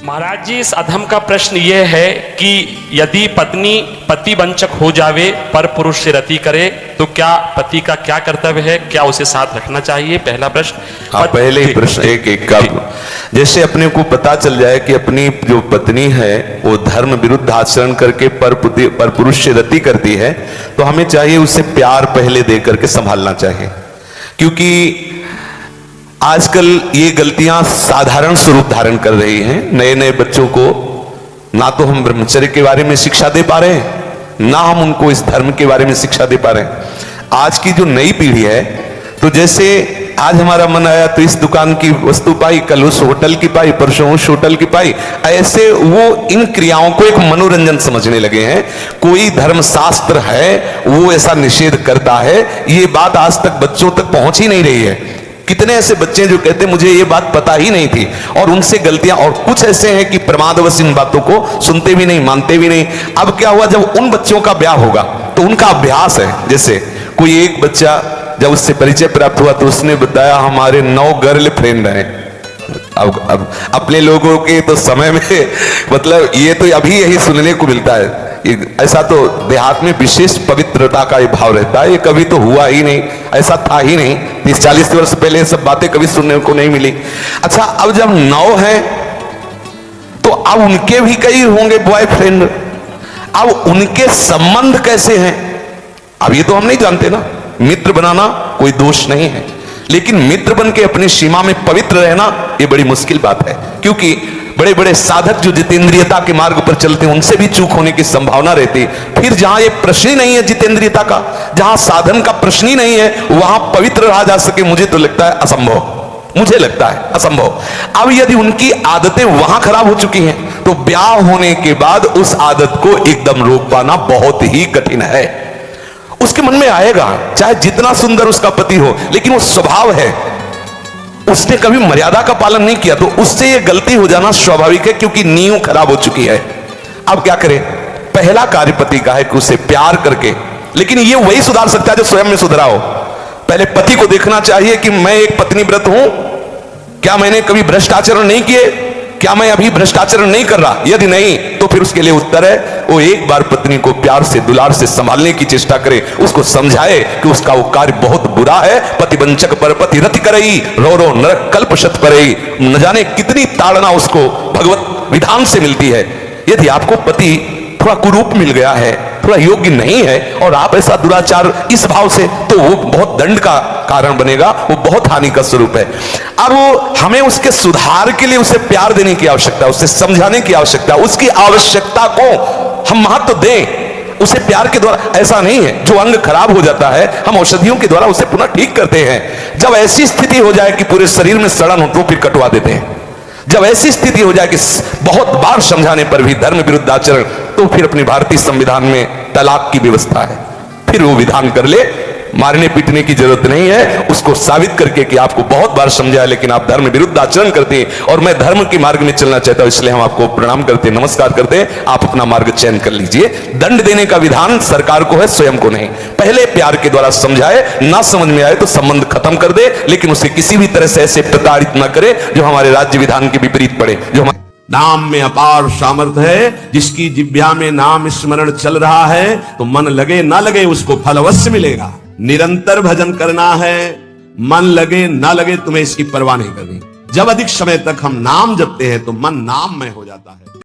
महाराज जी, इस अधम का प्रश्न यह है कि यदि पत्नी पति वंचक हो जावे पर पुरुष से रति करे तो क्या पति का क्या कर्तव्य है, क्या उसे साथ रखना चाहिए? पहला प्रश्न। पहले ही प्रश्न एक का जैसे अपने को पता चल जाए कि अपनी जो पत्नी है वो धर्म विरुद्ध आचरण करके पर पुरुष से रति करती है, तो हमें चाहिए उसे प्यार पहले दे करके संभालना चाहिए। क्योंकि आजकल ये गलतियां साधारण स्वरूप धारण कर रही हैं। नए नए बच्चों को ना तो हम ब्रह्मचर्य के बारे में शिक्षा दे पा रहे हैं, ना हम उनको इस धर्म के बारे में शिक्षा दे पा रहे हैं। आज की जो नई पीढ़ी है, तो जैसे आज हमारा मन आया तो इस दुकान की वस्तु पाई, कल उस होटल की पाई, परसों उस होटल की पाई, ऐसे वो इन क्रियाओं को एक मनोरंजन समझने लगे हैं। कोई धर्मशास्त्र है वो ऐसा निषेध करता है, ये बात आज तक बच्चों तक पहुंच ही नहीं रही है। कितने ऐसे बच्चे जो कहते मुझे ये बात पता ही नहीं थी, और उनसे गलतियां, और कुछ ऐसे हैं कि प्रमादवश इन बातों को सुनते भी नहीं, मानते भी नहीं। अब क्या हुआ, जब उन बच्चों का ब्याह होगा तो उनका अभ्यास है। जैसे कोई एक बच्चा जब उससे परिचय प्राप्त हुआ तो उसने बताया हमारे 9 गर्ल फ्रेंड हैं। अब अपने लोगों के तो समय में मतलब ये तो अभी यही सुनने को मिलता है। ऐसा तो देहात में विशेष पवित्रता का ये भाव रहता है, ये कभी तो हुआ ही नहीं, ऐसा था ही नहीं। 30-40 वर्ष पहले ये सब बातें कभी सुनने को नहीं मिली। अच्छा, अब जब 9 है तो अब उनके भी कई होंगे बॉयफ्रेंड। अब उनके संबंध कैसे हैं, अब ये तो हम नहीं जानते ना। मित्र बनाना कोई दोष नहीं है, लेकिन मित्र बन के अपनी सीमा में पवित्र रहना ये बड़ी मुश्किल बात है। क्योंकि बड़े बड़े साधक जो जितेंद्रियता के मार्ग पर चलते हैं उनसे भी चूक होने की संभावना रहती। फिर जहां ये प्रश्न ही नहीं है जितेंद्रियता का, जहां साधन का प्रश्न ही नहीं है, वहां पवित्र रहा जा सके, मुझे तो लगता है असंभव। मुझे लगता है असंभव। अब यदि उनकी आदतें वहां खराब हो चुकी हैं तो ब्याह होने के बाद उस आदत को एकदम रोक पाना बहुत ही कठिन है। उसके मन में आएगा, चाहे जितना सुंदर उसका पति हो, लेकिन वो स्वभाव है, उसने कभी मर्यादा का पालन नहीं किया, तो उससे ये गलती हो जाना स्वाभाविक है, क्योंकि नींव खराब हो चुकी है। अब क्या करें? पहला कार्य पति का है कि उसे प्यार करके, लेकिन ये वही सुधार सकता है जो स्वयं में सुधरा हो। पहले पति को देखना चाहिए कि मैं एक पत्नी व्रत हूं, क्या मैंने कभी भ्रष्ट आचरण नहीं किए, क्या मैं अभी भ्रष्टाचरण नहीं कर रहा? यदि नहीं तो फिर उसके लिए उत्तर है वो एक बार पत्नी को प्यार से दुलार से संभालने की चेष्टा करे, उसको समझाए कि उसका वो कार्य बहुत बुरा है। पति वंचक पर पति रति करई, रो रो नरक कल्पशत परई। न जाने कितनी ताड़ना उसको भगवत विधान से मिलती है। यदि आपको पति थोड़ा कुरूप मिल गया है, थोड़ा योग्य नहीं है, और आप ऐसा दुराचार इस भाव से, तो वो बहुत दंड का कारण बनेगा, वो बहुत हानि का स्वरूप है। अब हमें उसके सुधार के लिए उसे प्यार देने की आवश्यकता है, उसे समझाने की आवश्यकता है, उसकी आवश्यकता को हम महत्व दें। उसे प्यार के द्वारा, ऐसा नहीं है जो अंग खराब हो जाता है हम औषधियों के द्वारा उसे पुनः ठीक करते हैं। जब ऐसी स्थिति हो जाए कि पूरे शरीर में सड़न हो तो फिर कटवा देते हैं। जब ऐसी स्थिति हो जाए कि बहुत बार समझाने पर भी धर्म विरुद्ध आचरण, तो फिर अपनी भारतीय संविधान में तलाक की व्यवस्था है, फिर वो विधान कर ले। मारने पीटने की जरूरत नहीं है, उसको साबित करके कि आपको बहुत बार समझाया लेकिन आप धर्म विरुद्ध आचरण करते हैं और मैं धर्म के मार्ग में चलना चाहता हूं, इसलिए हम आपको प्रणाम करते हैं, नमस्कार करते हैं, आप अपना मार्ग चयन कर लीजिए। दंड देने का विधान सरकार को है, स्वयं को नहीं। पहले प्यार के द्वारा समझाए, ना समझ में आए तो संबंध खत्म कर दे, लेकिन उसे किसी भी तरह से ऐसे प्रताड़ित ना करे जो हमारे राज्य विधान के विपरीत पड़े। जो नाम में अपार सामर्थ्य है, जिसकी जिह्वा में नाम स्मरण चल रहा है तो मन लगे ना लगे उसको फल अवश्य मिलेगा। निरंतर भजन करना है, मन लगे ना लगे तुम्हें इसकी परवाह नहीं करनी। जब अधिक समय तक हम नाम जपते हैं तो मन नाम में हो जाता है।